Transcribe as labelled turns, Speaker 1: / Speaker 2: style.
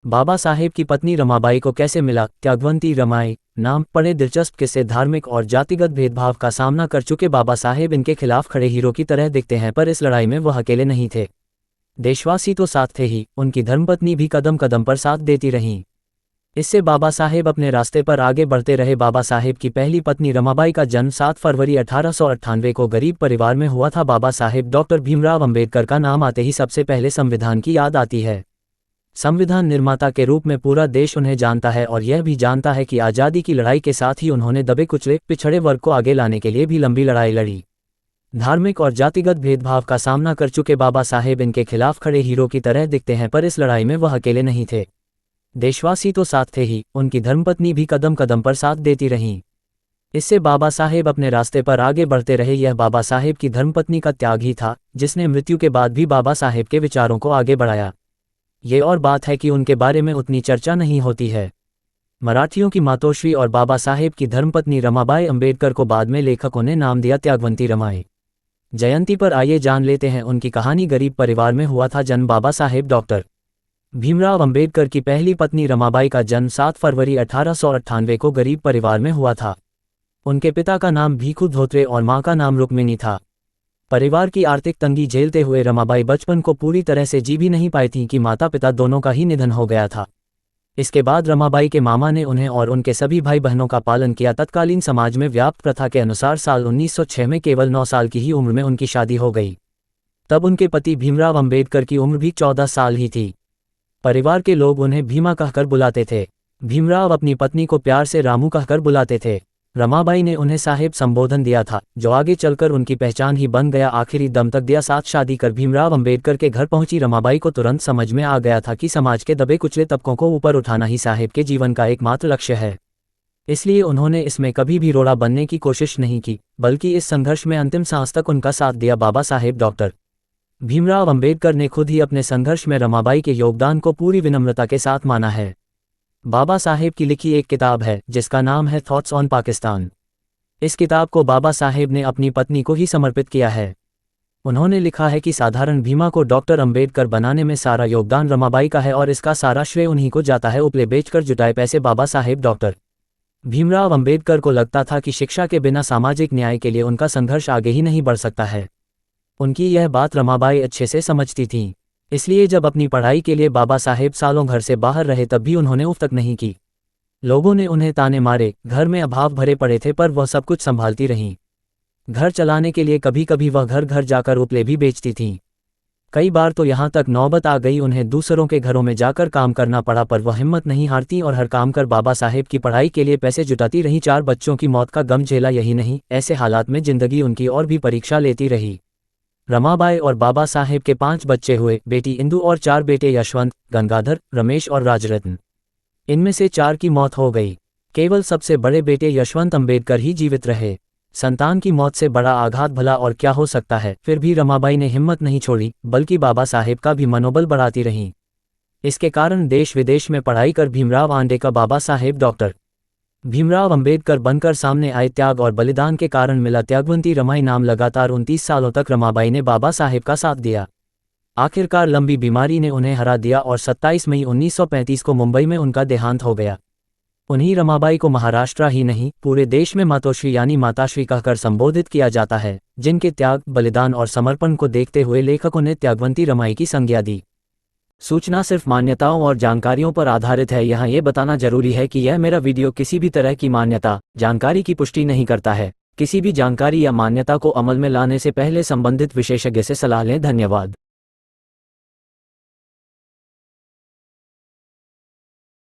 Speaker 1: बाबा साहेब की पत्नी रमाबाई को कैसे मिला त्यागवंती रमाई नाम पढ़े दिलचस्प किस्से। धार्मिक और जातिगत भेदभाव का सामना कर चुके बाबा साहेब इनके खिलाफ खड़े हीरो की तरह दिखते हैं, पर इस लड़ाई में वह अकेले नहीं थे। देशवासी तो साथ थे ही, उनकी धर्मपत्नी भी कदम कदम पर साथ देती रहीं। इससे बाबा साहेब अपने रास्ते पर आगे बढ़ते रहे। बाबा साहेब की पहली पत्नी रमाबाई का जन्म 7 फरवरी 1898 को गरीब परिवार में हुआ था। बाबा साहेब डॉक्टर भीमराव अंबेडकर का नाम आते ही सबसे पहले संविधान की याद आती है। संविधान निर्माता के रूप में पूरा देश उन्हें जानता है और यह भी जानता है कि आज़ादी की लड़ाई के साथ ही उन्होंने दबे कुचले पिछड़े वर्ग को आगे लाने के लिए भी लंबी लड़ाई लड़ी। धार्मिक और जातिगत भेदभाव का सामना कर चुके बाबा साहेब इनके खिलाफ खड़े हीरो की तरह दिखते हैं, पर इस लड़ाई में वह अकेले नहीं थे। देशवासी तो साथ थे ही, उनकी धर्मपत्नी भी कदम कदम पर साथ देती रहीं। इससे बाबा साहेब अपने रास्ते पर आगे बढ़ते रहे। यह बाबा साहेब की धर्मपत्नी का त्याग ही था जिसने मृत्यु के बाद भी बाबा साहेब के विचारों को आगे बढ़ाया। ये और बात है कि उनके बारे में उतनी चर्चा नहीं होती है। मराठियों की मातोश्री और बाबा साहेब की धर्मपत्नी रमाबाई अंबेडकर को बाद में लेखकों ने नाम दिया त्यागवंती रमाई। जयंती पर आइए जान लेते हैं उनकी कहानी। गरीब परिवार में हुआ था जन्म। बाबा साहेब डॉक्टर भीमराव अंबेडकर की पहली पत्नी रमाबाई का जन्म 7 फरवरी 1898 को गरीब परिवार में हुआ था। उनके पिता का नाम भीखू धोत्रे और मां का नाम रुक्मिणी था। परिवार की आर्थिक तंगी झेलते हुए रमाबाई बचपन को पूरी तरह से जी भी नहीं पाई थीं कि माता पिता दोनों का ही निधन हो गया था। इसके बाद रमाबाई के मामा ने उन्हें और उनके सभी भाई बहनों का पालन किया। तत्कालीन समाज में व्याप्त प्रथा के अनुसार साल 1906 में केवल 9 साल की ही उम्र में उनकी शादी हो गई। तब उनके पति भीमराव अंबेडकर की उम्र भी 14 साल ही थी। परिवार के लोग उन्हें भीमा कहकर बुलाते थे। भीमराव अपनी पत्नी को प्यार से रामू कहकर बुलाते थे। रमाबाई ने उन्हें साहेब संबोधन दिया था, जो आगे चलकर उनकी पहचान ही बन गया। आखिरी दम तक दिया साथ। शादी कर भीमराव अंबेडकर के घर पहुंची रमाबाई को तुरंत समझ में आ गया था कि समाज के दबे कुचले तबकों को ऊपर उठाना ही साहेब के जीवन का एकमात्र लक्ष्य है। इसलिए उन्होंने इसमें कभी भी रोड़ा बनने की कोशिश नहीं की, बल्कि इस संघर्ष में अंतिम सांस तक उनका साथ दिया। बाबा साहेब डॉक्टर भीमराव अंबेडकर ने खुद ही अपने संघर्ष में रमाबाई के योगदान को पूरी विनम्रता के साथ माना है। बाबा साहेब की लिखी एक किताब है जिसका नाम है थॉट्स ऑन पाकिस्तान। इस किताब को बाबा साहेब ने अपनी पत्नी को ही समर्पित किया है। उन्होंने लिखा है कि साधारण भीमा को डॉक्टर अंबेडकर बनाने में सारा योगदान रमाबाई का है और इसका सारा श्रेय उन्हीं को जाता है। उपले बेचकर जुटाए पैसे। बाबा साहेब डॉक्टर भीमराव अंबेडकर को लगता था कि शिक्षा के बिना सामाजिक न्याय के लिए उनका संघर्ष आगे ही नहीं बढ़ सकता है। उनकी यह बात रमाबाई अच्छे से समझती थीं। इसलिए जब अपनी पढ़ाई के लिए बाबा साहेब सालों घर से बाहर रहे तब भी उन्होंने उफ तक नहीं की। लोगों ने उन्हें ताने मारे, घर में अभाव भरे पड़े थे, पर वह सब कुछ संभालती रहीं। घर चलाने के लिए कभी कभी वह घर घर जाकर उपले भी बेचती थीं। कई बार तो यहाँ तक नौबत आ गई उन्हें दूसरों के घरों में जाकर काम करना पड़ा, पर वह हिम्मत नहीं हारती और हर काम कर बाबा साहेब की पढ़ाई के लिए पैसे जुटाती रहीं। 4 बच्चों की मौत का गम झेला। यही नहीं, ऐसे हालात में जिंदगी उनकी और भी परीक्षा लेती रही। रमाबाई और बाबा साहेब के 5 बच्चे हुए, बेटी इंदु और 4 बेटे यशवंत, गंगाधर, रमेश और राजरत्न। इनमें से 4 की मौत हो गई। केवल सबसे बड़े बेटे यशवंत अंबेडकर ही जीवित रहे। संतान की मौत से बड़ा आघात भला और क्या हो सकता है। फिर भी रमाबाई ने हिम्मत नहीं छोड़ी, बल्कि बाबा साहेब का भी मनोबल बढ़ाती रहीं। इसके कारण देश विदेश में पढ़ाई कर भीमराव आंडे का बाबा साहेब डॉक्टर भीमराव अंबेडकर बनकर सामने आए। त्याग और बलिदान के कारण मिला त्यागवंती रमाई नाम। लगातार 29 सालों तक रमाबाई ने बाबा साहेब का साथ दिया। आखिरकार लंबी बीमारी ने उन्हें हरा दिया और 27 मई 1935 को मुंबई में उनका देहांत हो गया। उन्हीं रमाबाई को महाराष्ट्र ही नहीं, पूरे देश में मातोश्री यानी माताश्री कहकर संबोधित किया जाता है, जिनके त्याग, बलिदान और समर्पण को देखते हुए लेखकों ने त्यागवंती रमाई की संज्ञा दी। सूचना सिर्फ मान्यताओं और जानकारियों पर आधारित है। यहाँ ये बताना जरूरी है कि यह मेरा वीडियो किसी भी तरह की मान्यता, जानकारी की पुष्टि नहीं करता है। किसी भी जानकारी या मान्यता को अमल में लाने से पहले संबंधित विशेषज्ञ से सलाह लें। धन्यवाद।